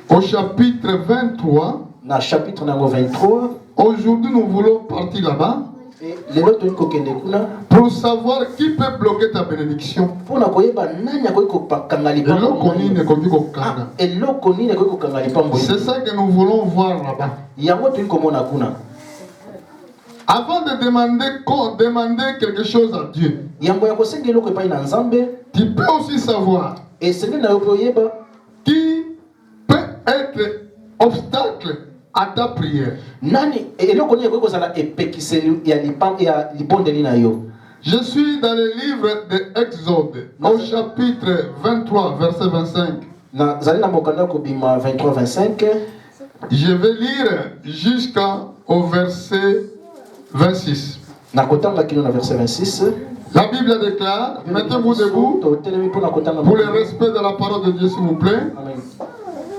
Au chapitre 23. Na chapitre 23. Aujourd'hui, nous voulons partir là-bas. Pour savoir qui peut bloquer ta bénédiction. C'est ça que nous voulons voir là-bas. Avant de demander quelque chose à Dieu, tu peux aussi savoir qui peut être obstacle à ta prière. Je suis dans le livre de Exode, au chapitre 23, verset 25. Je vais lire jusqu'au verset 26. La Bible déclare, mettez-vous debout pour le respect de la parole de Dieu, s'il vous plaît.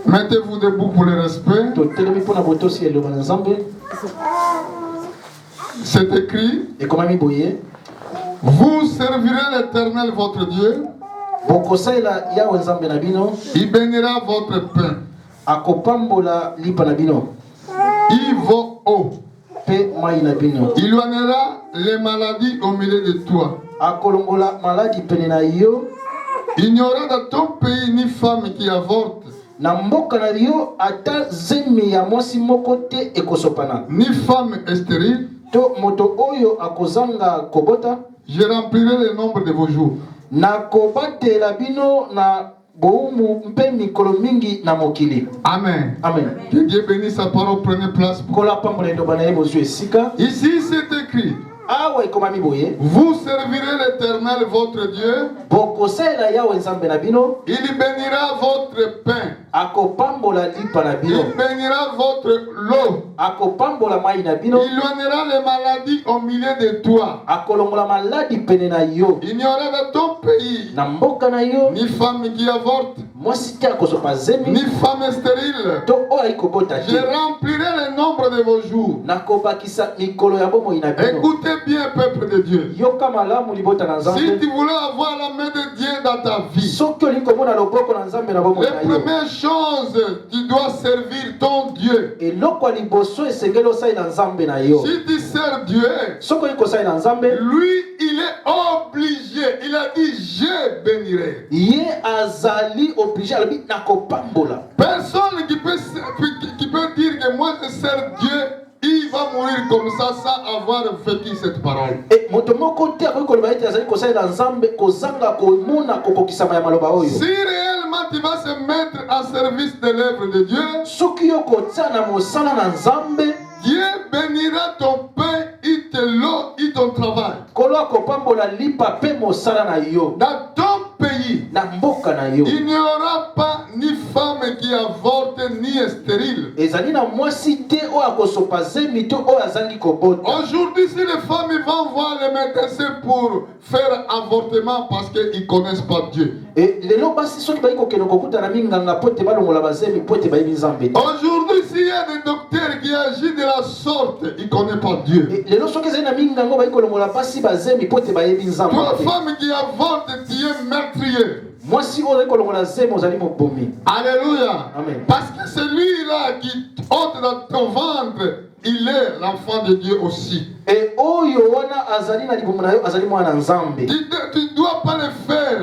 Mettez-vous debout pour le respect. C'est écrit, vous servirez l'Éternel votre Dieu. Il bénira votre pain. Il vaut eau. Il éloignera les maladies au milieu de toi. Il n'y aura dans ton pays ni femme qui avorte, ni femme stérile. Je remplirai le nombre de vos jours. Amen. Amen. Que Dieu bénisse sa parole, prenez place. Ici c'est écrit, vous servirez l'Éternel votre Dieu. Il bénira votre pain. Il bénira votre lot. Il éloignera les maladies au milieu de toi. Il n'y aura dans ton pays ni femme qui avorte, ni femme stérile. Je remplirai le nombre de vos jours. Écoutez bien, peuple de Dieu. Si tu voulais avoir la main de Dieu dans ta vie, les premières choses, tu dois servir ton Dieu. Si tu sers Dieu, lui, il est obligé. Il a dit, je bénirai. Personne qui peut dire que moi je sers Dieu, il va mourir comme ça sans avoir vécu cette parole. Si réellement tu vas se mettre en service de l'œuvre de Dieu, Dieu bénira ton pain, il te l'eau, il ton travail. Dans ton pays, il n'y aura pas ni femme qui avorte ni stérile. Aujourd'hui, si les femmes vont voir les médecins pour faire avortement parce qu'ils ne connaissent pas Dieu. Aujourd'hui, s'il y a des docteurs qui agissent de la sorte, ils ne connaissent pas Dieu. Toi, femme qui avorte, tu es meurtrier. Alléluia. Amen. Parce que celui-là qui ôte dans ton ventre, il est l'enfant de Dieu aussi. Tu ne dois pas le faire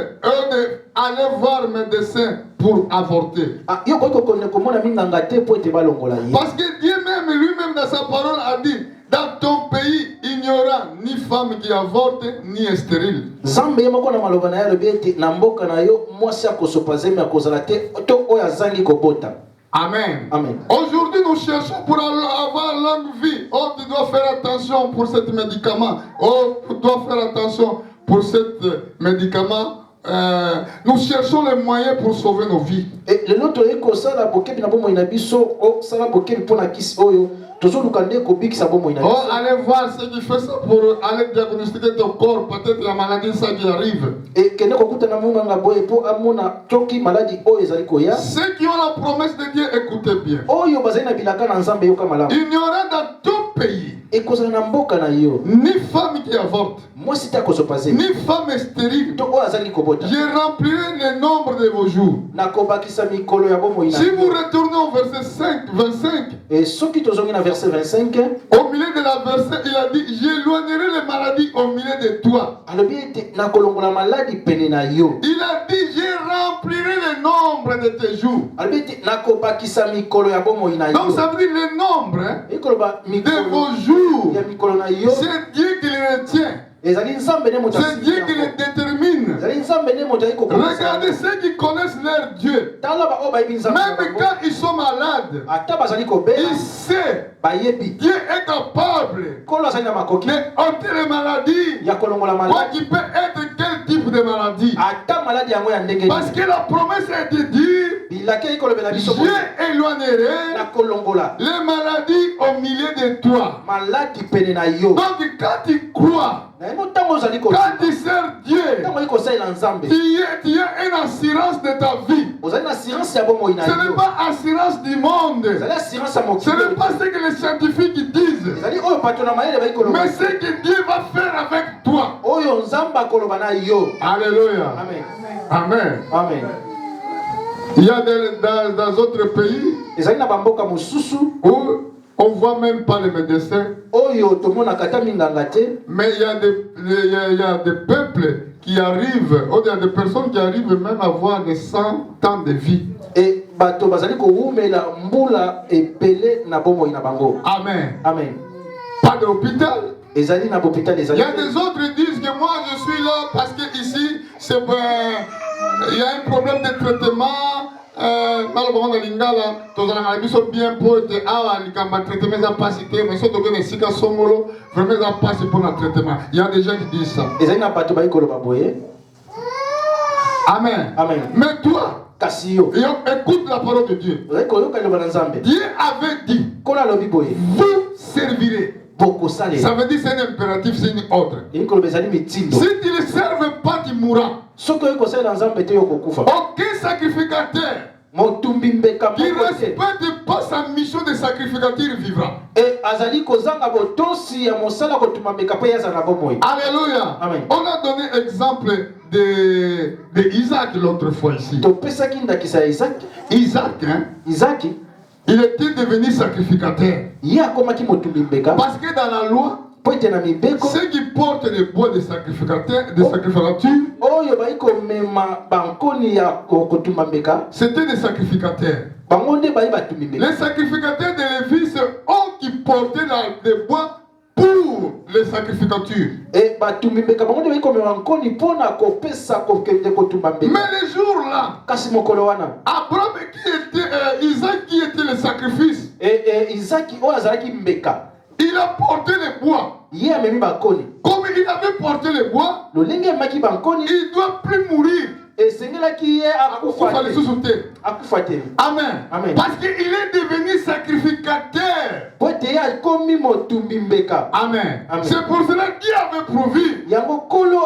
aller voir un médecin pour avorter. Parce que Dieu même, lui-même dans sa parole a dit, dans ton pays, il n'y aura ni femme qui avorte, ni stérile. Amen. Amen. Aujourd'hui, nous cherchons pour avoir longue vie. Oh, tu dois faire attention pour ce médicament. Oh, tu dois faire attention pour ce médicament. Nous cherchons les moyens pour sauver nos vies. Oh, allez voir ce qui fait ça pour aller diagnostiquer ton corps. Peut-être la maladie, ça qui arrive. Ceux qui ont la promesse de Dieu, écoutez bien. Il n'y aura dans tout pays ni femme qui avorte, mwasi te akozopase ni femme stérile. to oyo azali kobota Je remplirai le nombre de vos jours. nakobakisa mikolo ya bomoi na Si vous retournez au verset 5, 25, et soki tozongi na verset 25 au milieu de la verset, il a dit, j'éloignerai les maladies au milieu de toi. alobi ete nakolongola maladi pene na yo. Il a dit, je remplirai le nombre de tes jours. alobi ete nakobakisa mikolo ya bomoi na Donc yo. ça veut dire le nombre, hein, ekoloba de mikolo vos jours. ya mikolo na yo C'est Dieu qui le retient. ezali nzambe nde moto C'est Dieu qui le détermine. ezali nzambe nde moto ayei Regardez ceux qui connaissent leur Dieu. tala baoyo bayebi nzambe na Même bango. quand ils sont malades, ata bazali kobela ils savent. bayebi Dieu est capable kolo azali na makoki d'ôter les maladies. ya kolongola Quoi maladi qui peut être quel type de maladie? ata maladi yango ya ndenge Parce que la promesse a été dit, bilaki eyei kolobela biso boye, je éloignerai nakolongola les maladies au milieu de toi. maladi pene na yo. Donc quand tu crois, na yango ntango ozali quand tu sers Dieu, ntango oyi kosalela nzambe tu as une assurance de ta vie. ozali na assurance ya bomoi na Ce n'est yo pas assurance du monde. ezali assurance ya Ce mokili n'est pas ce que les scientifiques disent. ezali oyo bato na mayele bayi koloba Mais ce que Dieu va faire avec toi. oyo nzambe akoloba na yo. Alléluia. Amen. Amen. Amen. Il y a dans d'autres pays ezali na bamboka mosusu où on ne voit même pas les médecins. oyo tomonaka ata minganga te Mais il y a des peuples qui arrivent, ou il y a des personnes qui arrivent même à avoir des 100 ans de vie. e bato bazali kowumela mbula ebele na bomoi na bango. Amen. Amen. Pas d'hôpital. ezali na bopital Il ezali y a des autres qui disent que moi je suis là parce que ici c'est il y a un problème de traitement. Malheureusement dans l'ingala, tous en Arabie sont bien pour être à traitement ça passe mais surtout que les sika somolo vraiment ça passe pour le traitement. Il y a des gens qui disent ça. ezali na bato bayi koloba boye. Amen. Amen. Mais toi, kasi yo écoute la parole de Dieu. ozali koyoka liloba na nzambe Dieu avait dit, kola alobi boye vous servirez. Ça bokosalela veut dire c'est un impératif, c'est une ordre. eyi koloba ezali mitindo Si tu ne serves pas, tu mourras. soki oyi kosalela nzambe te yo kokufa. Aucun sacrificateur motumbi mbeka qui ne moko te respecte pas sa mission de sacrificateur vivra. e azali kozanga botosi ya mosala kotuma mbeka mpe yaza na bomoi. Alléluia. Amen. On a donné exemple de Isaac l'autre fois ici. topesaki ndakisa ya isaki. Isaac, hein, izaki il était devenu sacrificateur. ye akomaki motumbi mbeka Parce que dans la loi, mpo ete na mibeko ceux qui portent le bois de sacrificateur, de sacrificature, oyo bayi komema bankoni ya kotumba mbeka c'était des sacrificateurs. bango nde bayi batumbi mbeka. Les sacrificateurs de Lévi, c'est eux qui portaient le bois pour les sacrificatures. e batumbi mbeka bango nde bayi komema nkoni mpo na kopesa kokende kotumba mbeka. Mais les jours là, kasi mokolo wana Abraham qui était, Isaac qui était le sacrifice, izaki oyo azalaki mbeka il a porté le bois. ye amemi bankoni Comme il avait porté le bois, lolenge amemaki bankoni il ne doit plus mourir. esengelaki ye Il fallait se sauter. akufa te Amen. Amen. Parce qu'il est devenu sacrificateur. mpo ete ye akomi motumbi mbeka. Amen. Amen. C'est pour cela qu'il avait provu yango kolo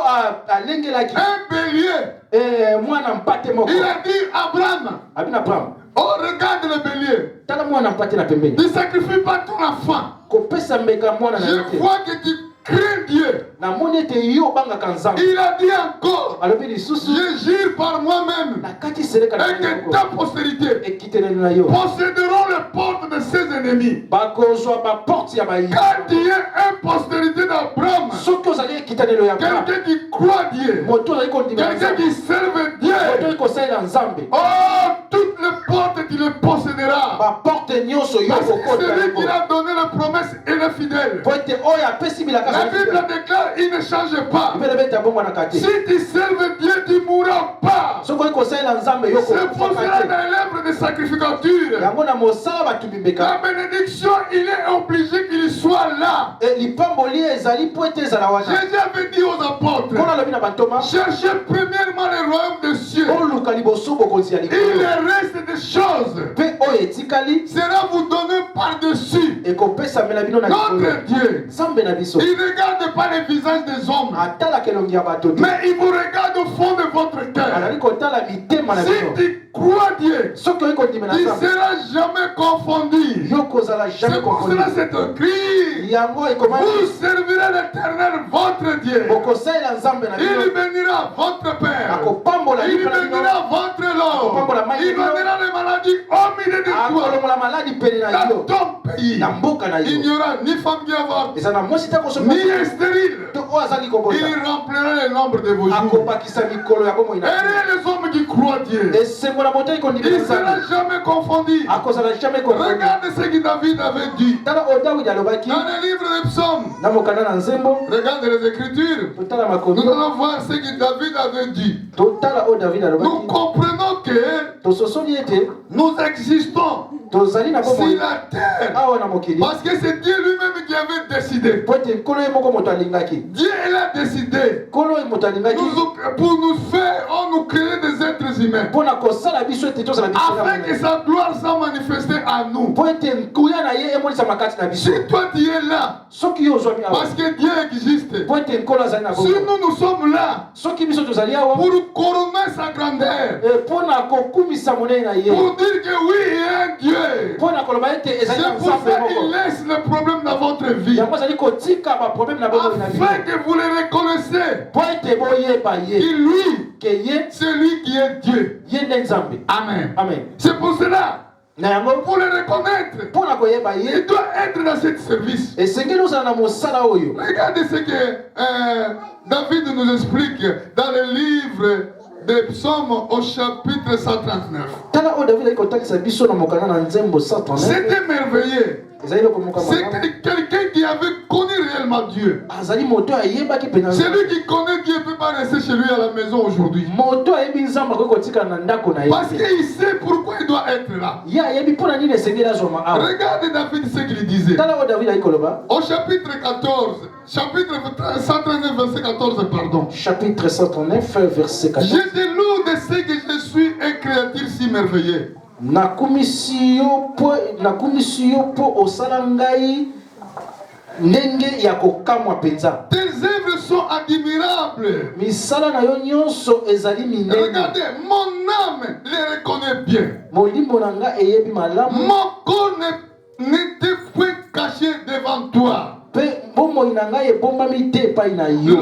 alengelaki un bélier. mwana mpate moko Il a dit Abraham, abi na abraham oh regarde le bélier. tala mwana mpate na pembeni Ne sacrifie pas ton enfant. kopesa mbeka mwana na yo Je te. vois que tu crains Dieu. namoni ete yo obangaka nzambe. Il a dit encore, alobi lisusu je jure par moi-même nakati seleka na et que yo ta postérité ekiteleli na yo posséderont les portes de ses ennemis. bakozwa baporte ya bayi. Quand tu es une postérité d'Abraham, soki ozali ekitanelo ya Abraham, quelqu'un qui croit Dieu, moto ozali kondima quelqu'un nzambe, qui serve moto Dieu, oyi kosalela nzambe, oh, toutes les portes tu les posséderas. baporte nyonso yo Parce que kokota celui qui yango a donné la promesse, il est fidèle. po ete oyo apesi bilaka La Bible déclare, il ne change pas. ibele beta bongwanaka te. Si tu serves Dieu, tu ne mourras pas. soki oyi kosalela nzambe yo C'est pour cela kokufaka te. dans l'œuvre de sacrificature, yango na mosala batumbi la mbeka bénédiction, il est obligé qu'il soit là. lipamboli ezali po ete ezala wana. Jésus avait dit aux apôtres, mpona alobi na bantoma cherchez premièrement le royaume des cieux. oluka liboso bokonzi ya Et likolo le reste des choses mpe oyo etikali sera vous donné par-dessus. ekopesa mela bino na Notre Dieu, Nzambe na biso il ne regarde pas les visages des hommes, atala kelongi ya bato te mais il vous regarde au fond de votre cœur. azali kotala mitema na Si bino tu crois Dieu, soki oyi kondimela tu ne Nzambe seras jamais confondu. yo kozala jamais C'est pour confondu cela c'est écrit. yango ekomami Vous servirez l'Éternel, votre Dieu. bokosalela Nzambe na Il bino bénira votre Père. akopambola Il lipa na bino bénira votre lot. Il bénira les maladies au milieu de toi. akolomola maladi pene na Dans yo ton pays, na mboka na il n'y yo aura ni femme qui avorte, eza na mwasi te kosopa ni stérile. to oyo azali kobota Il remplira le nombre de vos jours. akobakisa mikolo ya bomoi na Et les hommes qui croient Dieu, esengo na moto il ekondimela ne sera Nzambe jamais confondu. akozala jamais confondu Regarde ce que David avait dit tala oyo Dawidi alobaki dans le livre des psaumes. na mokanda na nzembo Regarde les Écritures. totala Nous makomi allons voir ce que David avait dit. totala oyo David Nous alobaki comprenons que tososoli ete nous existons tozali na sur bomoi la terre. awa na mokili Parce que c'est Dieu lui-même qui avait décidé. po ete nkolo ye moko moto alingaki Dieu il a décidé nkolo ye moto alingaki pour nous faire, nous créer des êtres humains. mpo na kosala biso ete tozala biso Afin que sa gloire soit manifestée à nous. mpo ete nkuya na ye emonisama kati na biso Si toi tu es là, soki yo ozwami awa parce que Dieu existe. mpo ete nkolo azali na Si bongo nous sommes là soki biso tozali awa pour couronner sa grandeur, mpo na kokumisa monene na ye pour dire que oui, il y a un Dieu. mpo na koloba ete ezali na C'est pour nzambe ça moko qu'il laisse le problème dans votre vie. yango azali kotika baproblème na bongo na bino Afin que vous le reconnaissiez. mpo ete boyeba ye Que lui, ke ye c'est lui qui est Dieu. ye nde nzambe Amen. amen C'est pour cela, na yango pour le reconnaître, mpo na koyeba il ye doit être dans ce service. esengeli ozala na mosala oyo Regardez ce que David nous explique dans le livre des psaumes au chapitre 139. tala oyo david ali kotakisa biso na mokanda na nzembo 139 C'était merveilleux. ezali lokomoka C'est quelqu'un qui avait connu réellement Dieu. azali moto ayebaki mpenza Celui qui connaît Dieu ne peut pas rester chez lui à la maison aujourd'hui. moto ayebi nzambe akoki kotikala na ndako na ye Parce qu'il sait pourquoi il doit être là. ye ayebi mpo na nini esengeli azwama awa Regardez David ce qu'il disait. tala oyo david ali koloba Au chapitre 14, chapitre 139, verset 14, pardon. chapitre 139 verset 14 Je te loue de ce que je suis une créature si merveilleuse. nakumisi yo mpo osala ngai ndenge ya kokamwa mpenza Tes œuvres sont admirables. misala na yo nyonso ezali minene Regardez, mon âme les reconnaît bien. molimo na nga eyebi malamu Mon corps n'était point caché devant toi. mpe bomoi na ngai ebombami te epai na yo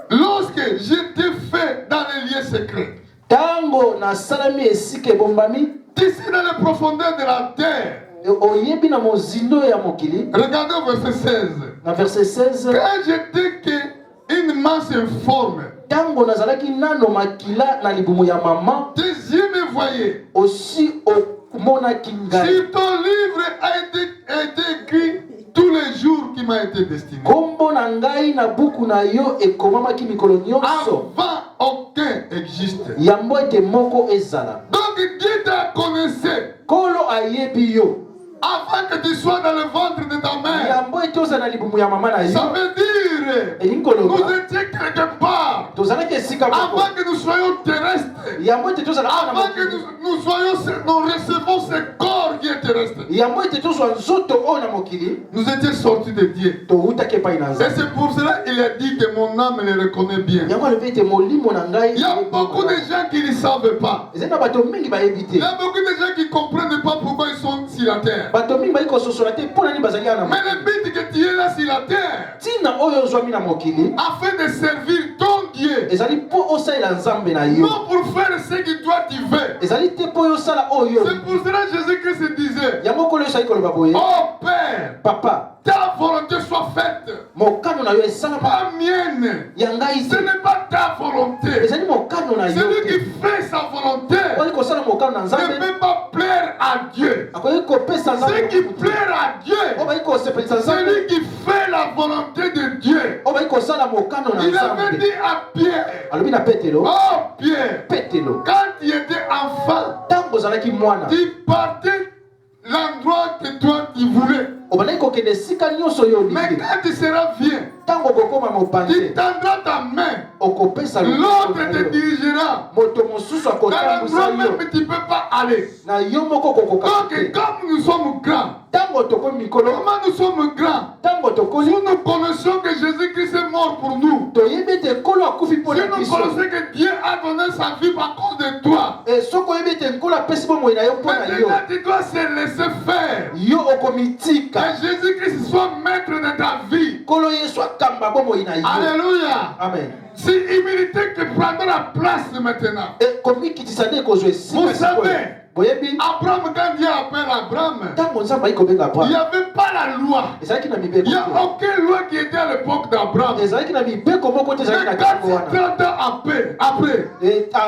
Lorsque je t'ai fait dans les lieux secrets, ntango nasalami esika ebombami d'ici dans les profondeurs de la terre. oyebi na mozindo ya mokili Regardez au verset 16. na verset 16 Quand j'étais qu'une masse informe, ntango nazalaki nano makila na libumu ya mama tes yeux me voyaient. osi omonaki ngai Si ton livre a été écrit tous les jours qui m'a été destiné. kombo na ngai na buku na yo ekomamaki mikolo nyonso Avant aucun existe. yambo ete moko ezala Donc Dieu t'a connaissé kolo ayebi yo avant que tu sois dans le ventre de ta mère. yambo ete ozala na libumu ya mama na Ça yo veut dire elingi nous koloba étions quelque part tozalaki esika moko avant que nous soyons terrestres. yambo ete tozala Avant que nous recevons ce corps qui est terrestre. yambo ete tozwa nzoto oyo na mokili Nous étions sortis de Dieu. towutaki epai na Et nzambe c'est pour cela qu'il a dit que mon âme le reconnaît bien. yango alobi ete molimo na ngai Il y a beaucoup de gens qui ne savent pas. ezali na bato mingi bayebi te Il y a beaucoup de gens qui ne comprennent pas pourquoi ils sont sur la terre. bato mingi bali kososola te mpo na nini bazali awa na Mais mokili le but que tu es là sur la terre, ntina oyo ozwami na mokili afin de servir ton Dieu, ezali mpo osalela nzambe na yo non pour faire ce que toi tu veux. ezali te mpo oyo osala oyo C'est pour cela que Jésus-Christ disait, yango kolo ezali koloba boye oh Père, papa ta volonté soit faite, mokano na yo esalama pas mienne. ya ngai Ce te n'est pas ta volonté. ezali mokano na yo Celui te qui fait sa volonté okoki kosala mokano na ne nzambe peut pas plaire à Dieu. akoki kopesa Ce qui nzambe plaît à Dieu, oyo baki kosepelisa nzambe celui qui fait la volonté de Dieu. oyo baki kosala mokano na Il avait nzambe dit à Pierre, alobi na petelo oh Pierre, petelo quand tu étais enfant, ntango ozalaki mwana tu partais l'endroit que toi tu voulais. obandaki kokende esika nyonso oyo Mais olingi quand tu seras vieux, ntango okokoma tu mopanze tendras ta main okopesa L'autre te dirigera. moto mosusu Dans akotambusa l'endroit yo même tu ne peux pas aller. na yo moko kokoka Donc, te. comme nous sommes grands, Ntango tokomi mikolo comment nous sommes grands? ntango Si tokoli nous connaissons que Jésus-Christ est mort pour nous, toyebi ete nkolo akufi mpo si na nous biso connaissons que Dieu a donné sa vie à cause de toi, soki oyebi ete nkolo apesi bomoi na yo mpo na yo maintenant tu dois se laisser faire. yo okomitika Que Jésus-Christ soit maître de ta vie. nkolo yesu akamba bomoi na yo. Alléluia. Amen. C'est l'humilité qui prendra la place maintenant. komikitisa nde ekozwa esika Vous sikoyo. savez, boyebi Abraham, quand Dieu appelle Abraham, ntango nzambe ayi kobenga il n'y abraham avait pas la loi. ezalaki na Il mibeko n'y a te aucune loi qui était à l'époque d'Abraham. ezalaki na mibeko moko te ezalaki na Mais ntango wana 430 ans après,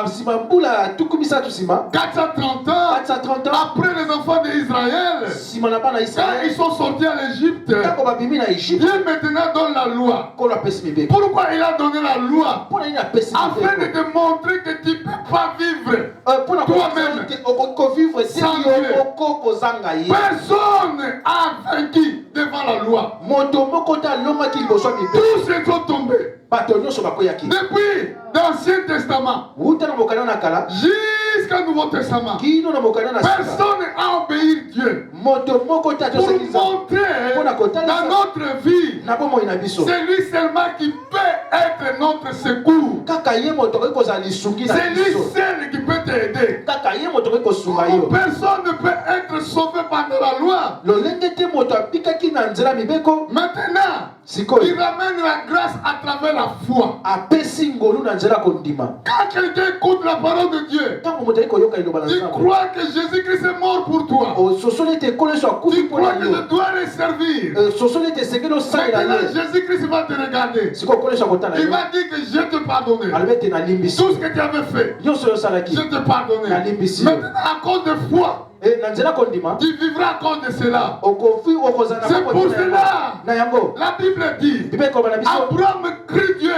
nsima mbula tuku misatu nsima 430 ans 430 ans après les enfants d'Israël, nsima na bana quand israel ils sont sortis à l'Égypte, ntango babimi na egypte Dieu maintenant donne la loi. nkolo apesi mibeko Pourquoi il a donné la loi? mpo na nini apesi Afin de mibeko te montrer que tu ne peux pas vivre. mpo na Toi-même. te okoki kovivre te Sans yo Dieu. moko kozanga ye Personne a vaincu devant la loi. moto moko te alongaki liboso ya mibeko Tous se sont tombés. bato nyonso bakweyaki Depuis l'Ancien Testament wuta na mokanda na kala jusqu'au Nouveau Testament, kino na mokanda na sika personne n'a obéi Dieu. moto moko te Pour atosakisa montrer Mpona kotalisa. dans notre vie, na bomoi na biso c'est lui seulement qui peut être notre secours. kaka ye moto okoki kozala lisungi na C'est lui biso seul qui peut t'aider. kaka ye moto okoki kosunga yo Personne ne peut être sauvé par la loi. lolenge te moto abikaki na nzela ya mibeko Maintenant, il sikoyo ramène la grâce à travers la foi. apesi ngolu na nzela kondima Quand quelqu'un écoute la parole de Dieu, ntango moto ayi koyoka liloba na tu nzambe crois que Jésus-Christ est mort pour toi. ososoli ete ekolo yesu akufi Tu mpo crois na que yo je dois le servir. ososoli ete esengeli osalela Maintenant, ye Jésus-Christ va te regarder. sikoyo okolo yesu akotala Il yo va dire que je te pardonne. alobi ete nalimbisi Tout ce que tu avais fait, nyonso oyo osalaki je te pardonne. Maintenant, à cause de foi, na nzela kondima tu vivras à cause de cela. okofi okozala na C'est moko pour na cela. yango. na yango La Bible dit, bible ekoloba na biso Abraham crie Dieu.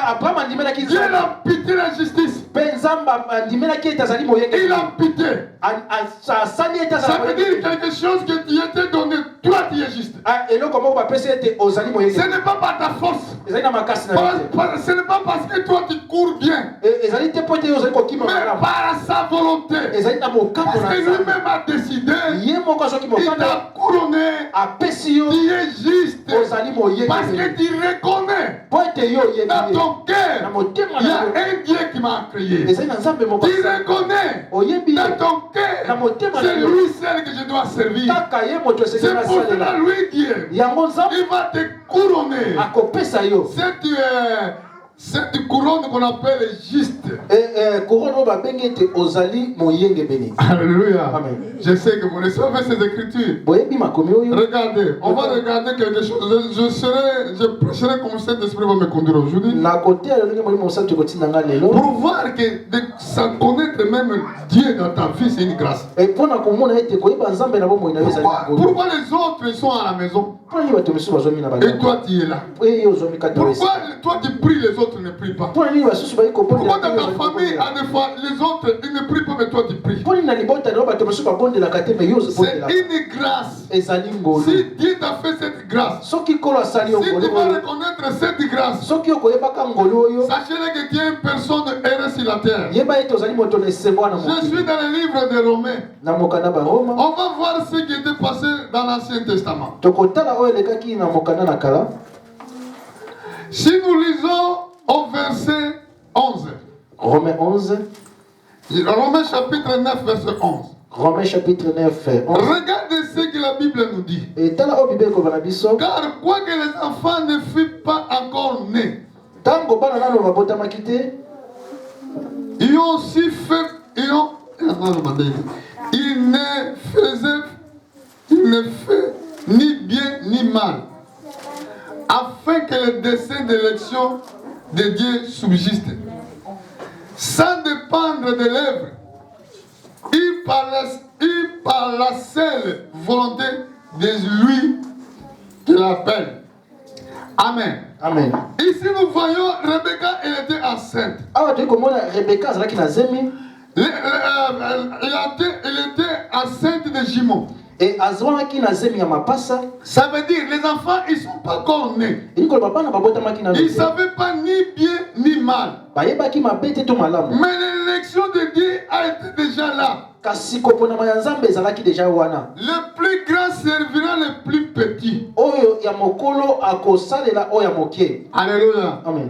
abraham andimelaki Dieu nzambe a pitié la justice. mpe nzambe andimelaki ete azali moyenge Il a pitié. asali ete Ça azala veut dire quelque chose que tu étais donné. Toi, tu es juste. eloko moko bapesi ete ozali moyenge Ce n'est pas par ta force. ezali na makasi na yo te Ce n'est pas parce que toi tu cours bien, ezali te mpo ete ozali kokima mais malamu par sa volonté. ezali na mokambo Parce na que nzambe lui-même a décidé, ye moko azwaki il mokanda t'a couronné, apesi yo tu es juste. ozali moyenge Parce que tu reconnais mpo ete yo oyebi dans ye ton na cœur, motema il y na a yo un Dieu qui m'a créé. ezali na nzambe moko Tu reconnais oyebi ye dans ton na cœur, motema na c'est yo lui seul que je dois servir. kaka ye moto C'est esengeli pour cela, asalela lui Dieu, yango nzambe il va te couronner. akopesa yo Cette couronne qu'on appelle juste. couronne oyo babengi ete ozali moyenge beni Alléluia. Amen. Je sais que vous ne savez ces écritures. boyebi makomi oyo Regardez, on va regarder quelque chose. Je prêcherai comme cet esprit va me conduire aujourd'hui. na kote ya lolenge molimo mosantu ekotinda nga lelo Pour voir que de sans connaître même Dieu dans ta vie, c'est une grâce. mpo na komona ete koyeba nzambe na bomoi na yo ezali Pourquoi les autres sont à la maison mpo nini bato misusu bazwami na et bandako toi tu es là? ye ozwami kati Pourquoi toi tu pries, les autres ne prient pas? mpo na nini basusu bayi Pourquoi kobondela dans ta famille, à des fois, les autres ils ne prient pas, mais toi tu pries? mpo nini na libota na yo bato mosusu babondelaka te me yo C'est ozobondelaka une grâce. ezali ngolu Si Dieu t'a fait cette grâce, soki nkolo asali yo si ngolu tu vas oyo reconnaître cette grâce, soki okoyebaka ngolu oyo sachez que tu es une personne heureuse sur la terre. yeba ete ozali moto na esengo na Je mokili suis dans le livre de Romains. na mokanda baroma On va voir ce qui était passé dans l'Ancien Testament. tokotala oyo elekaki na mokanda na kala Si nous lisons au verset 11, Romains 11 Romains chapitre 9, verset 11. Romains chapitre 9 11 Regardez ce que la Bible nous dit. etala oyo bible ekoloba na biso Car quoique les enfants ne fuient pas encore nés, ntango bana nano babotamaki te ils ont aussi fait, ils ne fait ni bien ni mal, afin que le dessein d'élection de Dieu subsiste, sans dépendre de l'œuvre, et par la seule volonté de lui qui l'appelle. Amen. amen Ici nous voyons Rebecca, elle était enceinte. awa toyi komona rebeka azalaki na zemi Elle était enceinte de jumeaux. Et azwaki na zemi ya mapasa. Ça veut dire les enfants, ils ne sont pas encore nés. Ils ne savaient pas ni bien ni mal. Mais l'élection de Dieu a été déjà là. Le plus grand servira le plus petit. Alléluia. Amen.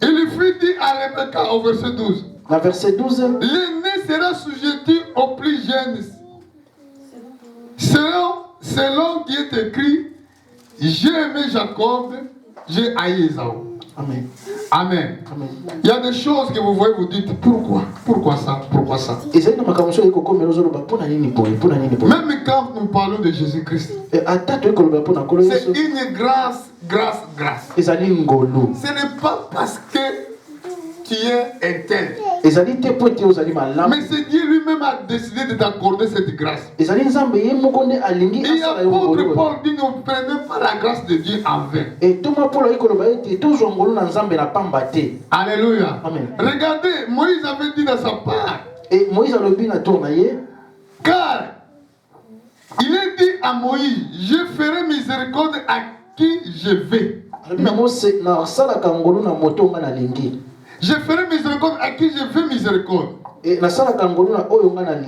Il lui fut dit à Rebecca au verset 12. Dans verset 12. L'aîné sera sujeté au plus jeune. Selon qui est écrit, j'ai aimé Jacob, j'ai haï Ésaü. Amen. Amen. Amen. Il y a des choses que vous voyez, vous dites pourquoi? Pourquoi ça? Pourquoi ça? Même quand nous parlons de Jésus-Christ, c'est une grâce. Ce n'est pas parce que tu es intègre. Mais c'est Dieu lui-même a décidé de t'accorder cette grâce. Et l'apôtre Paul dit ne prenez pas la grâce de Dieu en vain. Alléluia. Amen. Regardez, Moïse avait dit dans sa part. Et Moïse a le bin à tourner. Car il est dit à Moïse, je ferai miséricorde à qui je vais. Je ferai miséricorde à qui je veux miséricorde.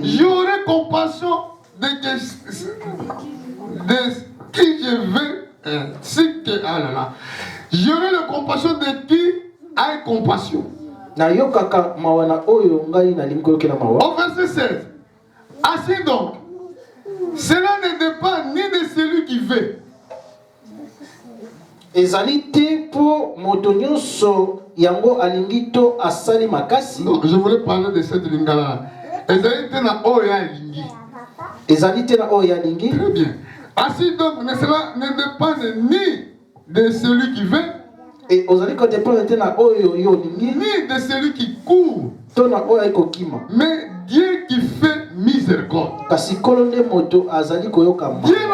J'aurai compassion de qui je veux. J'aurai la compassion de qui a compassion. Au verset 16. Ainsi donc, cela ne dépend ni de celui qui veut. Non, je voulais parler de cette lingala. Très bien. Ainsi donc, cela ne dépend ni de celui qui veut, ni de celui qui court, mais Dieu qui fait miséricorde. Dieu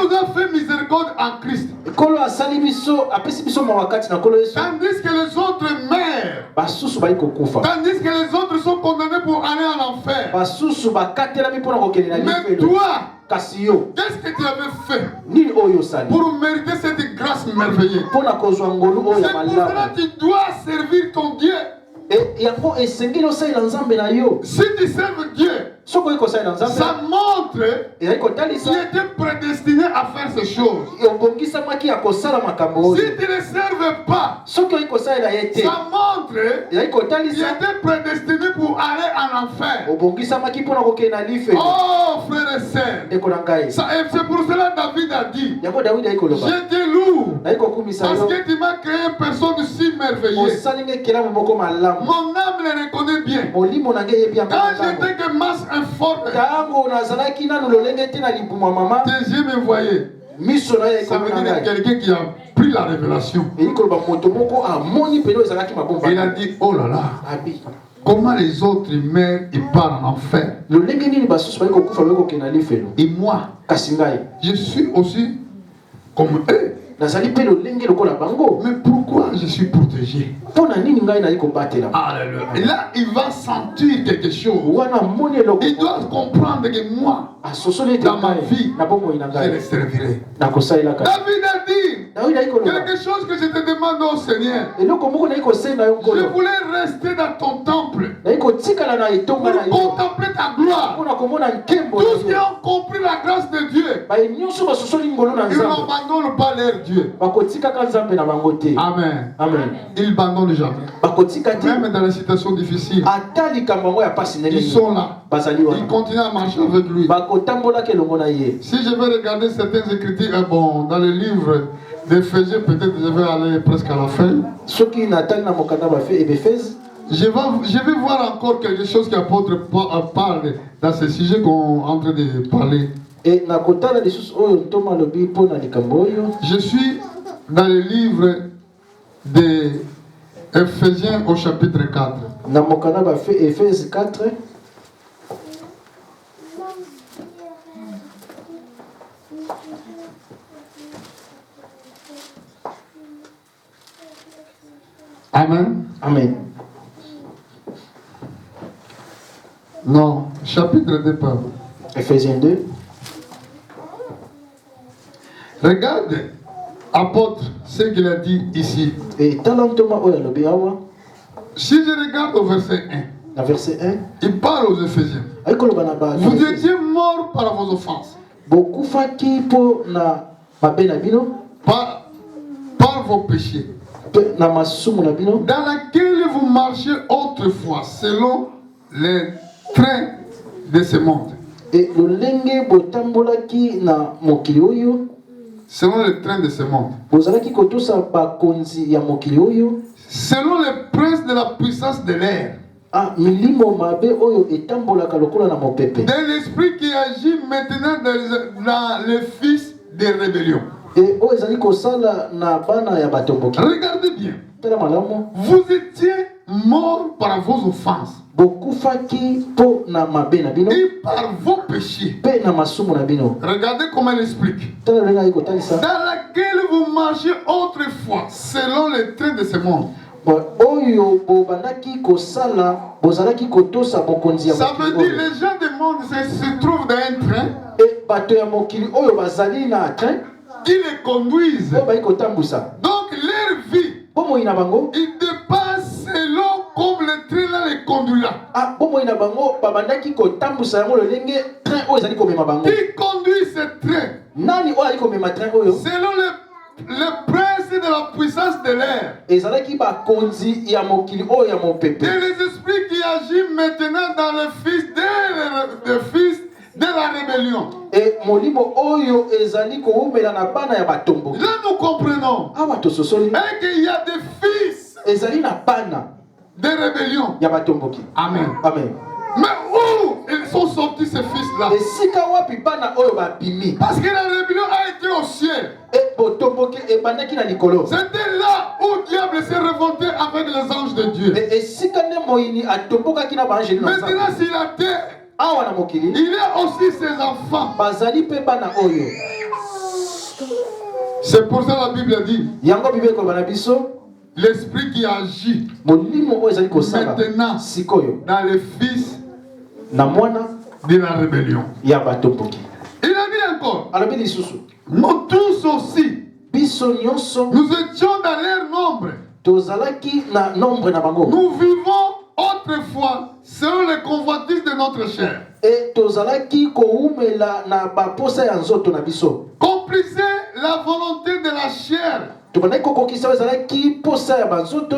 nous a fait miséricorde en Christ. Tandis que les autres meurent. Tandis que les autres sont condamnés pour aller en enfer. Mais toi, qu'est-ce que tu avais fait pour mériter cette grâce merveilleuse? C'est pour cela que tu dois servir ton Dieu. Si tu serves Dieu, ça montre qu'il était prédestiné à faire ces choses. Si tu ne le serves pas, ça montre qu'il était prédestiné pour aller en enfer. Oh frères et sœurs, c'est pour cela que David a dit, je te loue parce que tu m'as créé une personne si merveilleuse. Mon âme le reconnaît bien. Quand j'étais que masse informe, tes yeux me voyaient. Ça veut dire quelqu'un qui a pris la révélation. Il a dit, oh là là, comment les autres meurent et partent en enfer. Et moi, je suis aussi comme eux. Mais pourquoi je suis protégé? Alléluia. Et là, il va sentir quelque chose. Il doit comprendre que moi, dans ma vie, je le servirai. David a dit quelque chose que je te demande au Seigneur. Je voulais rester dans ton temple pour contempler ta gloire. Tous qui ont compris la grâce de Dieu, ils n'abandonnent pas leur Dieu. Amen. Amen. Ils n'abandonnent jamais. Même dans les situations difficiles, ils sont là. Ils continuent à marcher avec lui. Si je vais regarder certaines écritures, dans le livre d'Éphésiens, peut-être je vais aller presque à la fin. Je vais voir encore quelque chose que l'apôtre parle dans ce sujet qu'on est en train de parler. Je suis dans le livre d'Éphésiens au chapitre 4. Éphésiens 4. Amen. Amen. Non, chapitre 2, pardon. Ephésiens 2. Regarde, apôtre, ce qu'il a dit ici. Et talentoma oyo alobi awa Si je regarde au verset 1, na verset 1 il parle aux Éphésiens. ayikoloba na ba Vous étiez morts par vos offenses, bokufaki mpo na mabe na bino par vos péchés, mpe na masumu na bino dans laquelle vous marchiez autrefois selon les trains de ce monde. e lolenge botambolaki na mokili oyo Selon les trains de ce monde. bozalaki kotosa bakonzi ya mokili oyo Selon les princes de la puissance de l'air. milimo mabe oyo etambolaka lokola na mopepe De l'esprit qui agit maintenant dans les fils des rébellions. e oyo ezali kosala na bana ya batomboki. Regardez bien. Tala malamu Vous étiez morts par vos offenses bokufaki mpo na mabe na bino et par vos péchés. mpe na masumu na bino. Regardez comment elle explique. Tala lolenge ayi kotalisa Dans laquelle vous marchiez autrefois selon les trains de ce monde. oyo bobandaki kosala bozalaki kotosa bokonzi ya Ça mokili veut dire oyo les gens du monde se trouvent dans un train e bato ya mokili oyo bazali na train qui les conduisent. oyo bayi kotambusa Donc leur vie, bomoi na bango ils dépassent selon comme le train là les conduira. bomoi na bango babandaki kotambusa yango lolenge train oyo ezali komema bango. Qui conduit ce train? Nani oyo ali komema train oyo Selon le prince de la puissance de l'air. ezalaki bakonzi ya mokili oyo ya mopepe Et les esprits qui agissent maintenant dans les fils de la rébellion. e molimo oyo ezali koumela na bana ya batomboki. Là nous comprenons awa tososoli et qu'il y a des fils ezali na bana de rébellion. ya batomboki. Amen. Amen. Mais où ils sont sortis ces fils-là? esika wapi bana oyo babimi Parce que la rébellion a été au ciel. e botomboki ebandaki na likolo C'était là où le diable s'est révolté avec les anges de Dieu. e esika nde moyini atombokaki na baangeli na Maintenant, Nzambe. sur la terre, awa na mokili il y a aussi ses enfants. bazali mpe bana oyo. C'est pour ça la Bible dit yango bible ekoloba na biso l'esprit qui agit molimo oyo ezali kosala maintenant sikoyo dans les fils na mwana de la rébellion. ya batomboki. Il a dit encore, alobi lisusu nous tous aussi, biso nyonso nous étions dans leur nombre. tozalaki na nombre na bango Nous vivons autrefois selon les convoitises de notre chair. e tozalaki koumela na baposa ya nzoto na biso. Complissez la volonté de la chair tobandaki kokokisa oyo ezalaki posa ya banzoto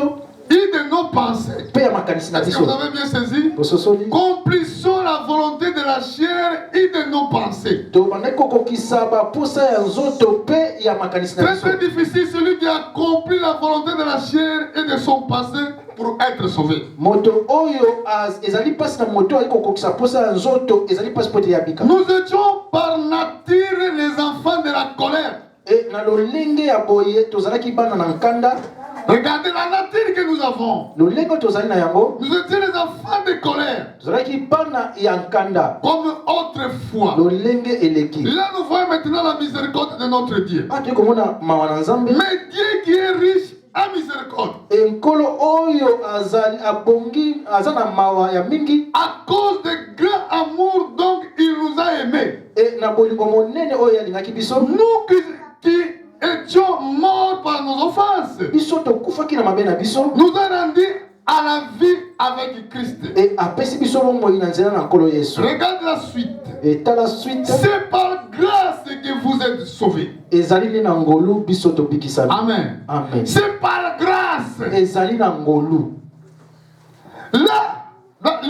et de nos pensées. mpe ya makanisi na Est-ce que biso. vous avez bien saisi? bososoli Complissons la volonté de la chair et de nos pensées. tobandaki kokokisa baposa ya nzoto mpe ya makanisi na Très biso. très difficile celui qui accomplit la volonté de la chair et de son passé pour être sauvé. moto oyo ezali mpasi na moto ali kokokisa posa ya nzoto ezali mpasi mpo ete yabika. Nous étions par nature les enfants de la colère. e na lolenge ya boye tozalaki bana na nkanda. Regardez la nature que nous avons. lolenge oyo tozali na yango Nous étions les enfants de colère, tozalaki bana ya nkanda comme autrefois. lolenge eleki. Là, nous voyons maintenant la miséricorde de notre Dieu. toyei komona mawa na nzambe. Mais Dieu qui est riche en miséricorde, enkolo oyo azali abongi aza na mawa ya mingi à cause de grand amour, donc il nous a aimés. e na bolingo monene oyo alingaki biso. Nous qui étions morts par nos offenses, biso tokufaki na mabe na biso nous a rendus à la vie avec Christ. e apesi biso bomoi na nzela na nkolo yesu. Regarde la suite. e tala suite C'est par grâce que vous êtes sauvés. ezali nde na ngolu biso tobikisami. Amen. amen. C'est par grâce. ezali na ngolu. Là, dans le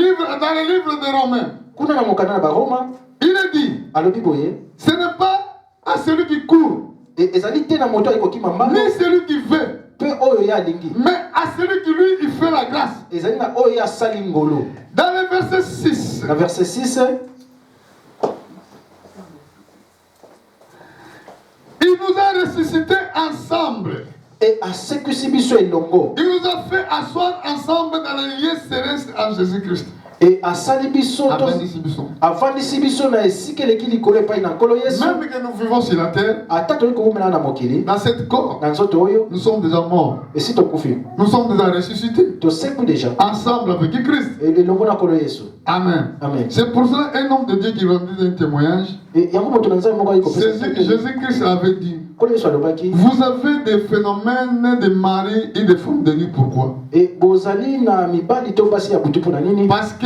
livre de Romains, kuna na mokanda na baroma il est dit, alobi boye ce n'est pas à celui qui court, e ezali te na moto ayekokima mbala ni celui qui veut, mpe oyo ye alingi, mais à celui qui lui, il fait la grâce. ezali na oyo ye asali ngolu. Dans le verset 6, na verset 6 il nous a ressuscités ensemble. e asekwisi biso elongo Il nous a fait asseoir ensemble dans les lieux célestes en Jésus-Christ. Et asali biso Abandisi biso. avandisi biso na esika eleki likolo epai na nkolo Yesu. Même que nous vivons sur la terre, Ata toyei kokumela na mokili dans cette corps, na nzoto oyo nous sommes déjà morts. esi tokufi Nous sommes déjà ressuscités. tosekwi deja Ensemble avec Christ. elongo na nkolo Yesu. Amen. Amen. C'est pour cela un homme de Dieu qui rendit un témoignage. Yango moto na nzambe moko ayi kopesa Jésus-Christ avait dit, nkolo Yesu alobaki vous avez des phénomènes de mari et de femmes de nuit. Pourquoi? bozali na mibali to basi ya butu mpona nini? Parce que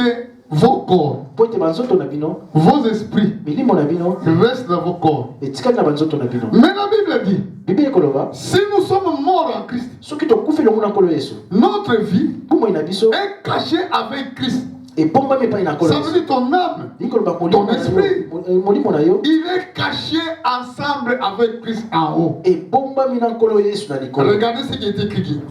vos corps, po ete banzoto na bino vos esprits milimo na bino restent dans vos corps. etikali na banzoto na bino. Mais la Bible dit, Bible ekoloba si nous sommes morts en Christ, soki tokufi elongo na nkolo Yesu notre vie bomoi na biso est cachée avec Christ. ebombami epai na nkolo Ça veut Yesu. dire ton âme, Ikoloba ton esprit. molimo na yo il est caché ensemble avec Christ en haut. ebombami na nkolo Yesu na likolo. Regardez ce qui est écrit.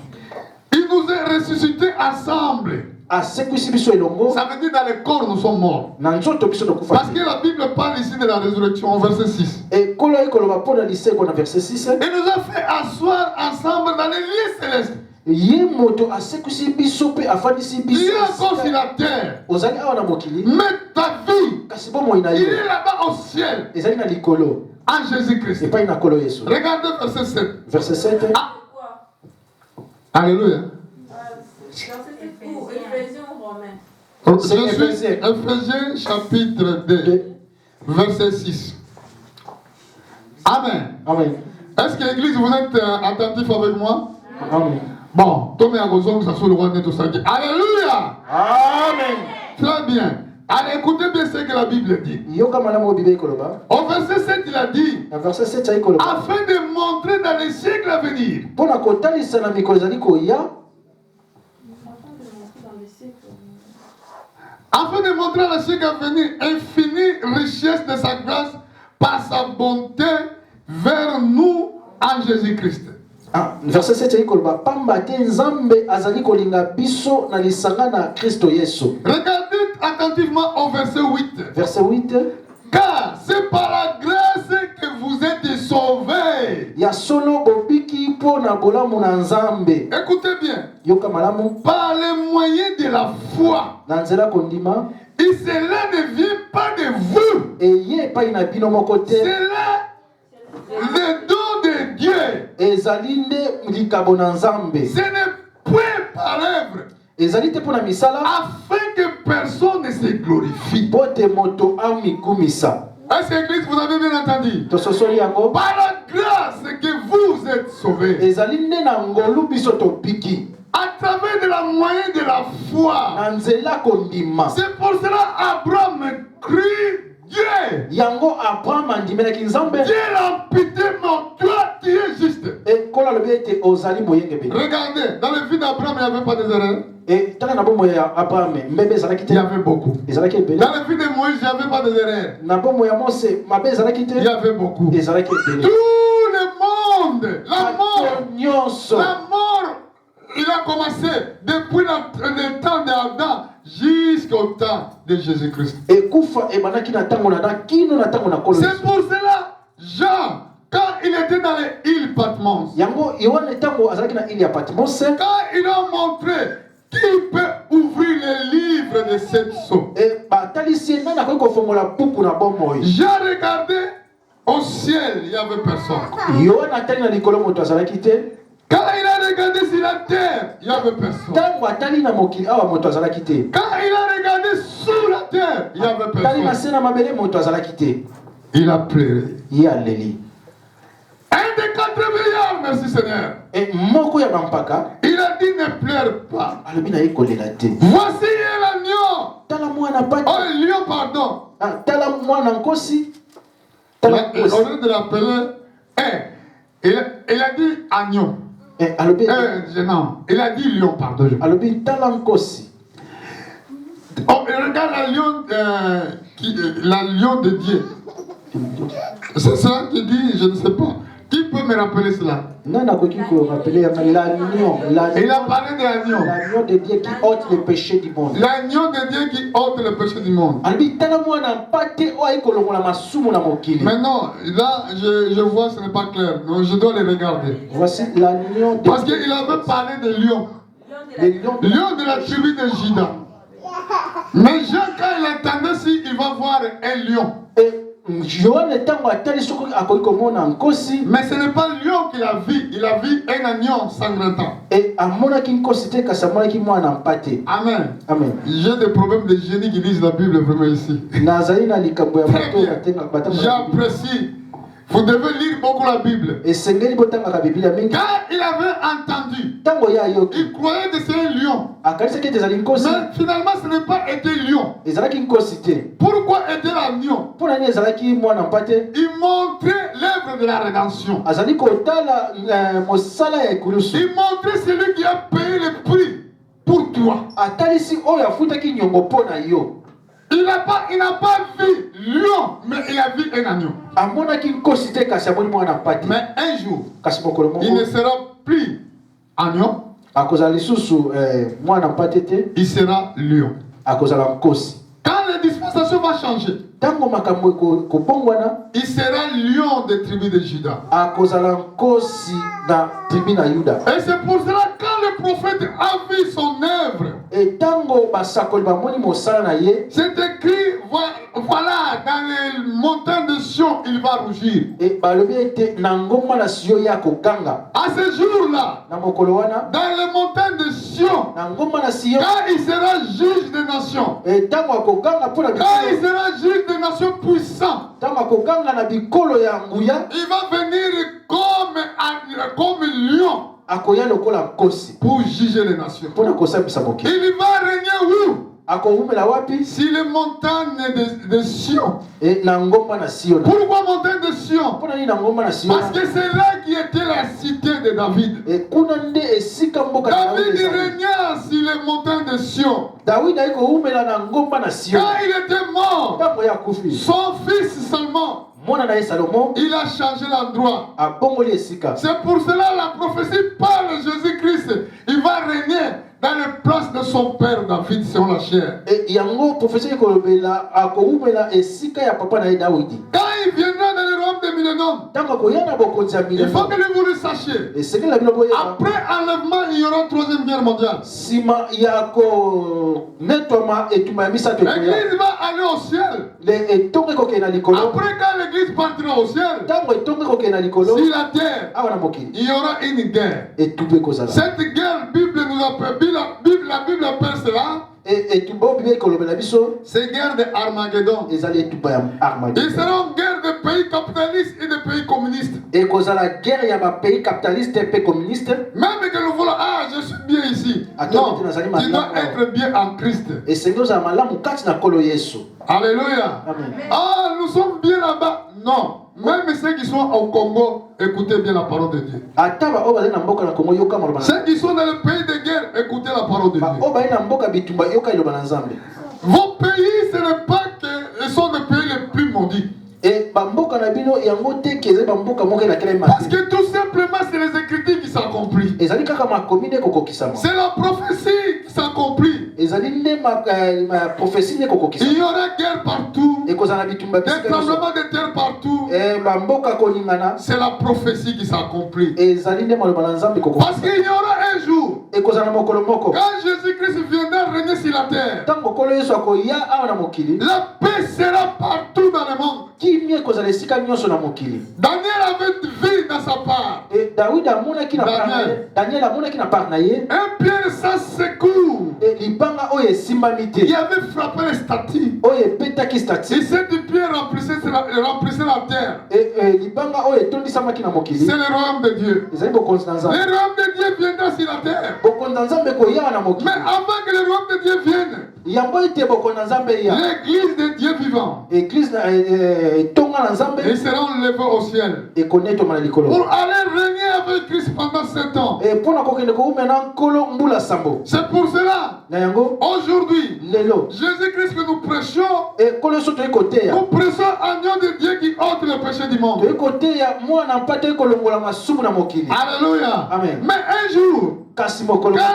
Il nous est ressuscités ensemble. asekwisi biso elongo Ça veut dire dans le corps nous sommes morts. na nzoto biso tokufa. Parce que la Bible parle ici de la résurrection au verset 6. ekolo ekoloba mpo na liseko na verset 6 Il nous a fait asseoir ensemble dans les lieux célestes. ye moto asekwisi biso mpe afandisi Il biso est encore sur la terre. ozali awa na mokili Mais ta vie, kasi bomoi na il yo est là-bas au ciel. ezali na likolo En Jésus-Christ. epai na nkolo Yesu. Regardez verset 7. Verset 7 Ah. Alléluia. C'est Je suis Éphésiens. Éphésiens chapitre 2, verset 6. Amen. Amen. Est-ce que l'église, vous êtes attentif avec moi? Amen. Bon, Tomé Agozon, ça soit le roi de tout ça. Alléluia. Amen. Très bien. Allez, écoutez bien ce que la Bible dit. yoka malamu Bible ekoloba Au verset 7, il a dit, na verset 7 ekoloba afin de montrer dans les siècles à venir. mpona kotalisa na mikolo ezali koya Afin de montrer à la siècle à venir infinie richesse de sa grâce par sa bonté vers nous en Jésus-Christ. verset 7 ekoloba pamba te nzambe azali kolinga biso na lisanga na Kristo Yesu. Regardez attentivement au verset 8. Verset 8 Car c'est par la grâce que vous êtes sauvés. ya solo bobiki mpo na bolamu na nzambe. Écoutez bien. Yoka malamu Par les moyens de la foi. na nzela kondima Et cela ne vient pas de vous. eye epai na bino moko te C'est là le don de Dieu. ezali nde likabo na nzambe. Ce n'est point par œuvre. ezali te mpo na misala Afin que personne ne se glorifie. mpo te moto amikumisa. Est-ce que l'église, vous avez bien entendu? tososoli yango Par la grâce que vous êtes sauvés. ezali nde na ngolu biso tobiki À travers de la moyen de la foi. na nzela kondima. C'est pour cela Abraham crie Dieu. yango abraham andimelaki nzambe Dieu l'a pitié, mon toi tu es juste. ekolo alobi ete ozali moyengebeli. Regardez, dans le vie d'Abraham, il n'y avait pas des erreurs. tala na bomoi ya abraham mbebe ezalaki te Il y avait beaucoup. ezalaki ebele. Dans le vie de Moïse, il n'y avait pas des erreurs. na bomoi ya mose mabe ezalaki te Il y avait beaucoup. ezalaki Tout ebele. le monde, la mort, bato nyonso la mort, il a commencé depuis le temps d'Adam jusqu'au temps de Jésus-Christ. ekufa ebandaki na ntango na Adam kino na ntango na nkolo C'est Yesu. pour cela, Jean, quand il était dans les îles Patmos, yango yohane ntango azalaki na ile ya patmos quand ils ont montré qui peut ouvrir les livres de cette sceau, batalisi ye nani akoki kofongola buku na bomoi. j'ai regardé au ciel, il n'y avait personne. yohane atali na likolo moto azalaki te. Quand il a regardé sur la terre, il n'y avait personne. ntango atali na mokili awa moto azalaki te. Quand il a regardé sous la terre, il n'y avait tali na personne. se na mabele moto azalaki te. Il a pleuré. ye aleli. Un des 4 milliards, merci Seigneur. moko ya bampaka Il a dit ne pleure pas. alobi na ye kolela te. Voici l'agneau. tala mwana pati. Oh, lion, pardon. tala mwana nkosi. Au tala nkosi. lieu de l'appeler, il a dit agneau. alobi Non, il a dit lion, pardon. alobi tala nkosi. Oh, et regarde la lion de Dieu. C'est ça qui dit, je ne sais pas. Qui peut me rappeler cela? nani akoki korapele yanga l'agneau. Il a parlé de l'agneau. L'agneau de Dieu qui ôte le péché du monde. L'agneau de Dieu qui ôte le péché du monde. alobi tala mwana mpate oyo ayi kolongola masumu na mokili. Maintenant, là, je vois, ce n'est pas clair. Donc, je dois les regarder. Voici l'agneau de Parce qu'il avait parlé de lion. le lion Lion de la tribu de Juda. Mais Jean, quand il attendait, il va voir un lion. Mais ce n'est pas le lion qu'il a vu, il a vu un agneau sanglantant. Amen. Amen. J'ai des problèmes de génie qui lisent la Bible vraiment ici. Très bien. J'apprécie. Vous devez lire beaucoup la Bible. Quand il avait entendu, il croyait que c'était un lion. Mais finalement, ce n'est pas été lion. Pourquoi était l'agneau? Il montrait l'œuvre de la rédemption. Il montrait celui qui a payé le prix pour toi. Il n'a pas vu lion, mais il a vu un agneau. Mais un jour, il ne sera plus agneau. Il sera lion. Quand la dispensation va changer, il sera lion des tribus de Juda. Et c'est pour cela que quand le prophète a vu son œuvre, c'est écrit, voilà, dans les montagnes de Sion, il va rougir. À ce jour-là, dans les montagnes de Sion, quand il sera juge des nations, quand il sera juge des nations puissants, il va venir comme lion pour juger les nations. Il va régner où? Si les montagnes de Sion. Pourquoi montagne de Sion? Parce que c'est là qui était la cité de David. David régnait sur les montagnes de Sion. Quand il était mort, son fils seulement, il a changé l'endroit. C'est pour cela la prophétie parle de Jésus-Christ. Il va régner dans les places de son père David selon la chair. Quand il viendra dans le royaume des millénaires, il faut que vous le sachiez. Après enlèvement, il y aura une troisième guerre mondiale. L'église va aller au ciel. Après, quand l'église partira au ciel, sur la terre, il y aura une guerre. Cette guerre, la Bible appelle cela. C'est guerre de Armageddon. Il sera une guerre de pays capitalistes et de pays communistes. Même que nous voulons, je suis bien ici. Non, tu dois être bien en Christ. Alléluia. Nous sommes bien là-bas. Non. Même ceux qui sont au Congo, écoutez bien la parole de Dieu. Ceux qui sont dans le pays de guerre, écoutez la parole de Dieu. Vos pays, ce n'est pas qu'ils sont les pays les plus maudits. Parce que tout simplement, c'est les Écritures qui s'accomplissent. C'est la prophétie qui s'accomplit. Il y aura guerre partout. Des tremblements de terre partout. C'est la prophétie qui s'accomplit. Parce qu'il y aura un jour, quand Jésus-Christ viendra régner sur la terre, la paix sera partout dans le monde. Daniel avait vu dans sa part. Un pierre sans secours. Il avait frappé les statues. Et cette pierre remplissait la terre. C'est le royaume de Dieu. Le royaume de Dieu viendra sur la terre. Mais avant que le royaume de Dieu vienne, l'église de Dieu vivant, ils seront levés au ciel pour aller régner avec Christ pendant 7 ans. C'est pour cela, aujourd'hui, Jésus-Christ que nous prêchons, nous prêchons agneau de Dieu qui ôte le péché du monde. Alléluia. Mais un jour, quand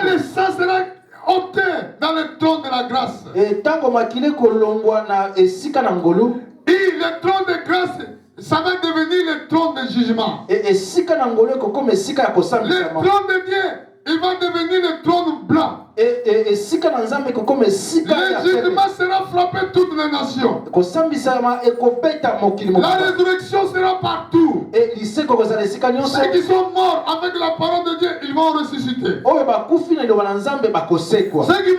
le sang sera ôté dans le trône de la grâce, et le trône de grâce, ça va devenir le trône de jugement. Le trône de Dieu, il va devenir le trône blanc. Et sika na nzambe kokoma sika ya Le jugement sera frappé toutes les nations. kosambisama ekobeta mokili La mobimba. résurrection sera partout. Et liseko kozala esika nyonso Ceux qui sont morts avec la parole de Dieu, ils vont ressusciter. oyo bakufi na liloba na nzambe bakosekwa. Ceux qui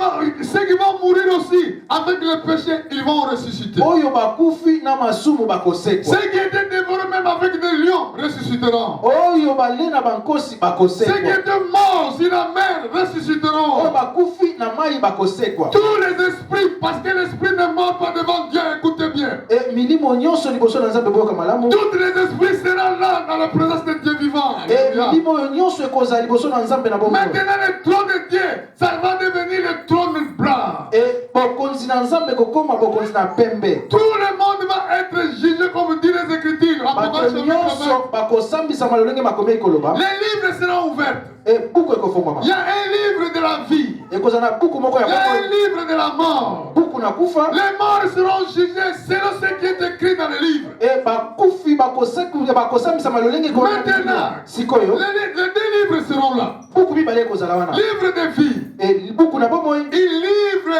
vont mourir aussi avec le péché, ils vont ressusciter. Oyo bakufi na masumu bakosekwa. Ceux qui étaient dévorés même avec des lions ressusciteront. Oyo bale na bankosi Ceux qui bakosekwa. étaient morts sur la mer ressusciteront. Oyo bakufi na mai bakosekwa. Tous les esprits, parce que l'esprit ne mord pas devant Dieu, écoutez bien. Et milimo nyonso liboso na nzambe boyoka malamu. Tous les esprits seront là dans la présence de Dieu vivant. Et Alléluia. milimo nyonso ekozala liboso na nzambe na bomoi. Maintenant, le trône de Dieu, ça va devenir le trône blanc. Et bokonzi na nzambe kokoma bokonzi na pembe. Tout le monde va être jugé comme dit les Écritures. Bato Apocalypse chapitre 20. nyonso bakosambisama lolenge makomi ekoloba. Les livres seront ouverts. Et buku ekofungwama. Il y a un livre de la vie. Ekozala na buku moko ya Il y a un bomoi. livre de la mort. Buku na kufa. Les morts seront jugés selon ce qui est écrit dans le livre. Et bakufi bakosambisama lolenge ekolaba. Maintenant, Sikoyo. les deux livres seront là. Buku mibale ekozala wana. Livre de vie. Et buku na bomoi. Et livre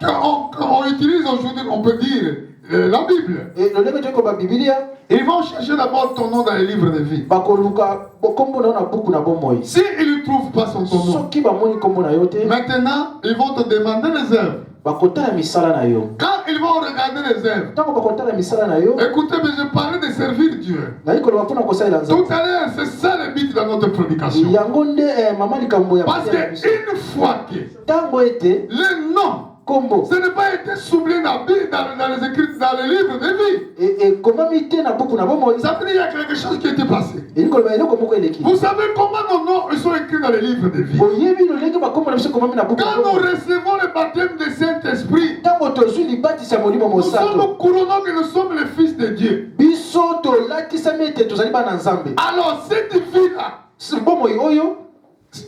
qu'on utilise aujourd'hui, on peut dire, la Bible. Et lolenge tokoba Biblia. Ils vont chercher d'abord ton nom dans les livres de vie. Bakoluka kombo na buku na bomoi. Si ils ne trouvent pas ton nom, Soki bamoni kombo na yo te. maintenant, ils vont te demander les œuvres. Bakotala misala na yo. Quand ils vont regarder les œuvres, Tango bakotala misala na yo. écoutez, mais je parlais de servir Dieu. Na ikolo bapona kosalela nzambe. Tout à l'heure, c'est ça le but dans notre prédication. Yango nde mama likambo ya Parce qu'une fois que tango ete le nom, kombo ce n'est pas été souligné dans les écrits, dans les livres de vie. et komami te na buku na bomoi. Ça veut dire qu'il y a quelque chose qui était passé. Elikolo ba eloko moko eleki. Vous savez comment nos noms ils sont écrits dans les livres de vie? Oyebi lolenge bakombo na biso komami na buku na Quand nous bomoi. recevons le baptême du Saint-Esprit, Tango tozwi libatisa molimo nous mosantu. sommes couronnés que nous sommes les fils de Dieu. Biso tolatisami ete tozali bana nzambe. Alors, cette vie-là, Bomoi oyo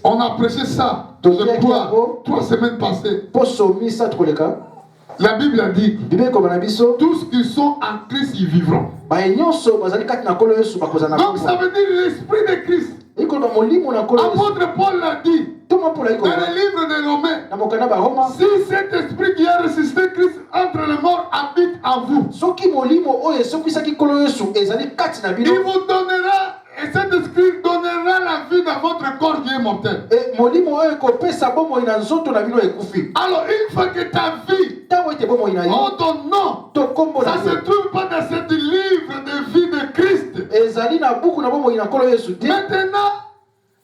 on a prêché ça, je crois, 3 semaines passées. poso misa tukoleka. La Bible a dit, Bible ekoma na biso. tous qui sont en Christ, ils vivront. Baye nyonso bazali kati na kolo Yesu bakozala na Donc, ça kombo. veut dire l'Esprit de Christ. Ekolo ba molimo na kolo Yesu. Apôtre Paul l'a dit Toma pola dans ikolo. le livre de Romains. Na mokana ba Roma. Si cet esprit qui a ressuscité Christ entre les morts habite en vous, Soki molimo oyo esokisaki kolo Yesu ezali kati na il bino. vous donnera, et cet esprit donnera la vie dans votre corps qui est mortel. Et molimo oyo ekopesa bomoi na nzoto na bino ekufi. Alors, une fois que ta vie, Tango ete bomoi na oh yo. ton nom, To kombo ça na ne se yo. trouve pas dans ce livre de vie de Christ. Ezali na buku na bomoi na kolo Yesu te. Maintenant,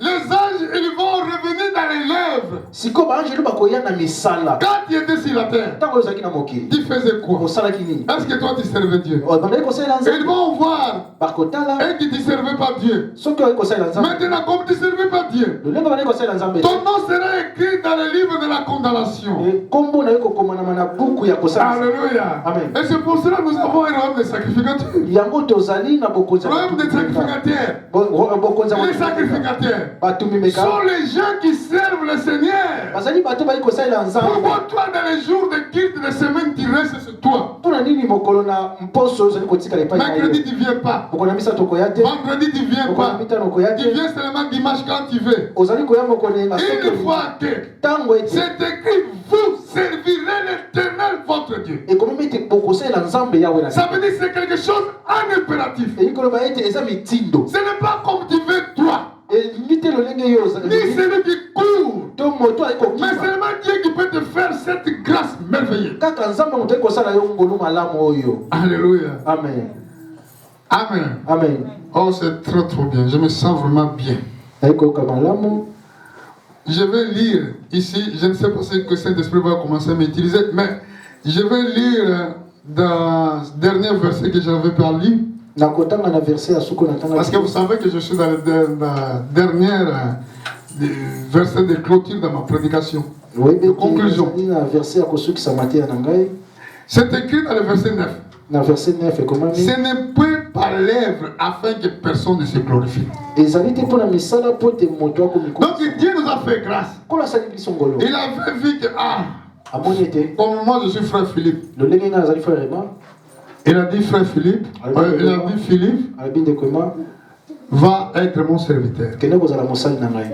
les anges, ils vont revenir dans les lèvres. Siko ba anjelu bakoya na misala. Quand tu étais sur la terre, Tango ezaki na mokili. tu faisais quoi? Osalaki nini? Est-ce que toi tu servais Dieu? O bandai kosalela Ils nzambe. vont voir Bakotala. et que tu ne servais pas Dieu. Soki oyo kosalela nzambe. Maintenant, comme tu ne servais pas Dieu, Lolenge bandai kosalela nzambe. ton nom sera écrit dans le livre de la condamnation. Et kombo na yo kokoma na buku ya kosalela. Alléluia. Amen. Et c'est pour cela que nous avons un royaume de sacrificateurs. Yango tozali na bokonzi. Royaume de sacrificateurs. Bokonzi. Les sacrificateurs Batumimeka. sont les gens qui servent le Seigneur. Bazali bato bali kosalela nzambe. Pourquoi toi, dans les jours de culte de semaine, tu restes sur toi? Mpona nini mokolo na mposo ozali kotikala epai na Mercredi, yo. tu ne viens pas. Mokolo na misato okoya te. Vendredi, tu ne viens Mokolo na pas. mitano okoya Tu te. viens seulement dimanche quand tu veux. Ozali koya mokolo na soki Une fois que tango ete c'est écrit, vous servirez l'Éternel, votre Dieu. ekomemi ete bokosalela nzambe yawe na Ça veut dire que c'est quelque chose en impératif. eyi koloba ete eza mitindo. Ce n'est pas comme tu veux toi, elingi te lolenge yo ni celui qui court, to moto ali mais kokima seulement Dieu qui peut te faire cette grâce merveilleuse. kaka nzambe moto ali kosala yo ngolu malamu oyo. Alléluia. Amen. Amen. Amen. Oh, c'est très trop bien. Je me sens vraiment bien. Ali koyoka malamu. Je vais lire ici, je ne sais pas si que Saint-Esprit va commencer à m'utiliser, mais je vais lire dans le dernier verset que j'avais parlé. Nakotanga na verset ya suko natanga. Parce que vous savez que je suis dans la dernière verset de clôture de ma prédication. Oui, de conclusion. na verset ya kosukisa mateya na ngai. C'est écrit dans le verset 9. Na verset 9 ekomami. Ce n'est point par lèvres afin que personne ne se glorifie. Ezali te mpona misala po te moto akomikola. Donc Dieu nous a fait grâce. Kola asali biso ngolo. Il avait vu que, Amoni ete comme moi je suis frère Philippe. lolenge nga azali frère Emma. Il a dit frère Philippe, il a dit Philippe Albi ndeko Emma va être mon serviteur. kende kozala mosali na ngai.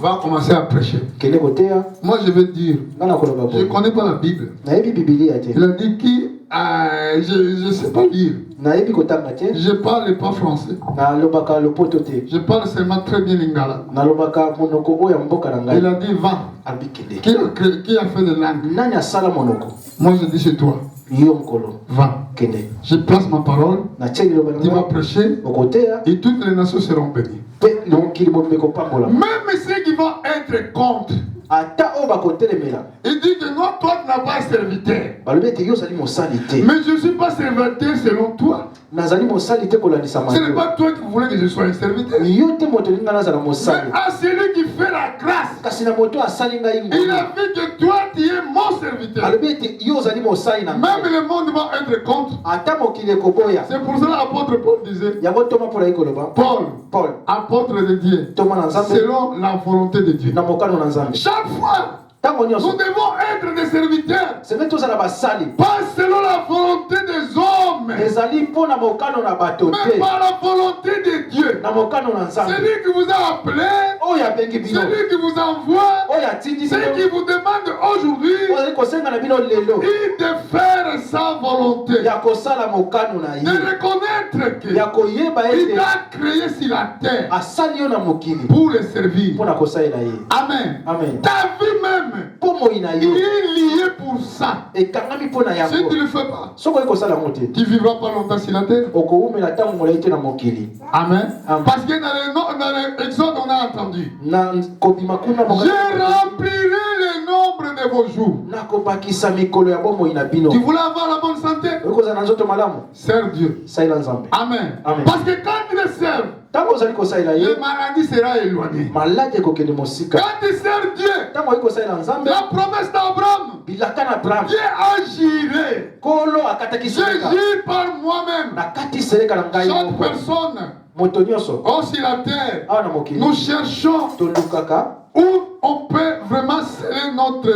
va commencer à prêcher. kende koteya Moi, je vais dire, ngana koloba je ne boye connais pas la Bible. nayebi bibilia te Il a dit qui je ne sais pas lire. nayebi kotanga te Je parle pas français. nalobaka lopoto te Je parle seulement très bien lingala. nalobaka monoko oyo ya mboka na Il ngai a dit va. alobi kende Qui a fait des langues? nani asala monoko Moi, je dis c'est toi. yo mokolo Va. kende Je place ma parole. natie liloba Tu vas na prêcher. okoteya Et toutes les nations seront bénies. mpe mokili mobimbi kopambola Même ceux qui vont être contre. ata oyo bakotelemela Il dit que non, toi tu n'as pas un serviteur. balobi ete yo ozali mosali te Mais je ne suis pas serviteur selon toi. nazali mosali te kolandisa Ce n'est mayo pas toi qui voulais que je sois un serviteur. yo te moto elinga nazala Mais mosali à celui qui fait la grâce, kasi na moto asali ngai il ngolu a vu que toi tu es mon serviteur. alobi ete yo ozali mosali na Même ngai le monde va être contre. ata mokili ekoboya C'est pour cela l'apôtre Paul disait, yango toma mpo nayi koloba Paul, apôtre de Dieu, toma na nzambe selon la volonté de Dieu. na mokano na nzambe Chaque fois, ntango nous nyonso devons être des serviteurs, seve tozala basali pas selon la volonté des hommes, ezali mpo na mokano na bato mais te par la volonté de Dieu. na mokano na nzambe Celui qui vous a appelé, oyo abengi bino celui qui vous envoie, oyo atindi celui qui bino vous demande aujourd'hui, oyo azali kosenga na bino lelo il de faire sa volonté, ya kosala mokano na de ye reconnaître qu'il ya koyeba ete a créé sur la terre asali yo na mokili pour le servir. mpo na kosalela ye Amen. amen Ta vie même, mpo moi na il yo est lié pour ça. ekangami mpo na Si tu yango ne le fais pas, soki oyi kosala yango te tu ne vivras pas longtemps sur la terre. okowumela ntango molai te na mokili Amen. Amen. Parce que dans l'Exode, on a entendu. na kobima kuna Je remplirai le nombre de vos jours. nakobakisa mikolo ya bomoi na bino Tu voulais avoir la bonne santé? oyi kozala na nzoto malamu Serve Dieu. salela nzambe Amen. Amen. Parce que quand tu le serves, ntango ozali kosalela ye le maladie sera éloigné. maladi ekokende mosika Quand tu sers Dieu, ntango oyi kosalela nzambe la promesse d'Abraham, bilaka na abraham Dieu agirait. kolo akataki Je seleka gis par moi-même. nakati seleka na ngai Chaque moko personne, moto nyonso oh, sur la terre, awa na mokili nous cherchons tolukaka où on peut vraiment sceller notre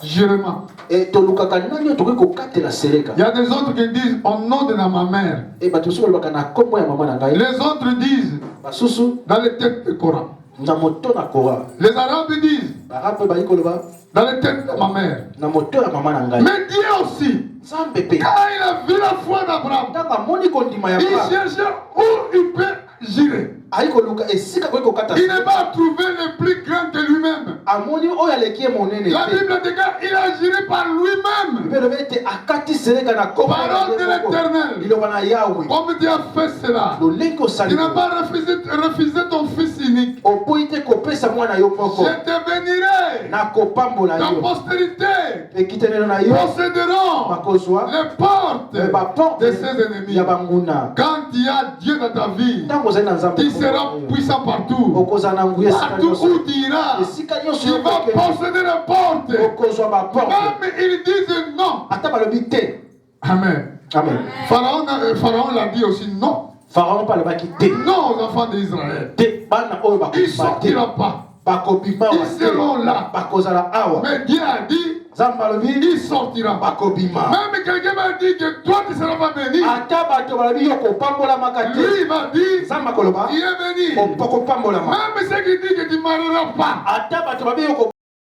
jurement. tolukaka nani oyo tokoki kokatela seleka Il y a des autres qui disent au nom de ma mère. bato mosusu balobaka na nkombo ya mama na ngai Les autres disent basusu dans les textes du Coran. na moto na kora Les Arabes disent barabe bayi koloba dans les textes de ma mère. na moto ya mama na ngai Mais Dieu aussi, nzambe mpe quand il a vu la foi d'Abraham, ntango amoni kondima ya il abraham cherchait où il peut jurer. ayi koluka esika koki kokata Il n'est pas trouvé le plus grand que lui-même. amoni oyo aleki ye monene La te Bible déclare il a juré par lui-même. bible elobi ete akati seleka na nkombo ya Parole de ye moko. l'Éternel. liloba na yawe Comme Dieu a fait cela, lolenge osali tu n'as pas refusé ton fils unique. opoyi te kopesa mwana yo moko Je te bénirai. nakopambola Ta yo postérité ekitelelo na yo posséderont bakozwa les portes baporte de ses ennemis. ya banguna Quand il y a Dieu dans ta vie, ntango ozali na nzambe tu seras puissant partout. okozala na nguya esika Partout nyonso où tu iras, esika nyonso tu vas posséder les portes. okozwa baporte Même ils disent non. ata balobi te Amen. amen Pharaon l'a dit aussi non. pharaon mpe alobaki te Non aux enfants d'Israël. te bana oyo Il ne bakobima te sortira pas. bakobima Ils wa seront te là. bakozala awa Mais Dieu a dit, nzambe alobi il sortira pas. bakobima Même quelqu'un m'a dit que toi tu ne seras pas béni. ata bato balobi yo kopambolamaka Lui te il m'a dit, nzambe akoloba il est béni. kopambolama Même ceux qui disent que tu ne marieras pas. ata bato babi yo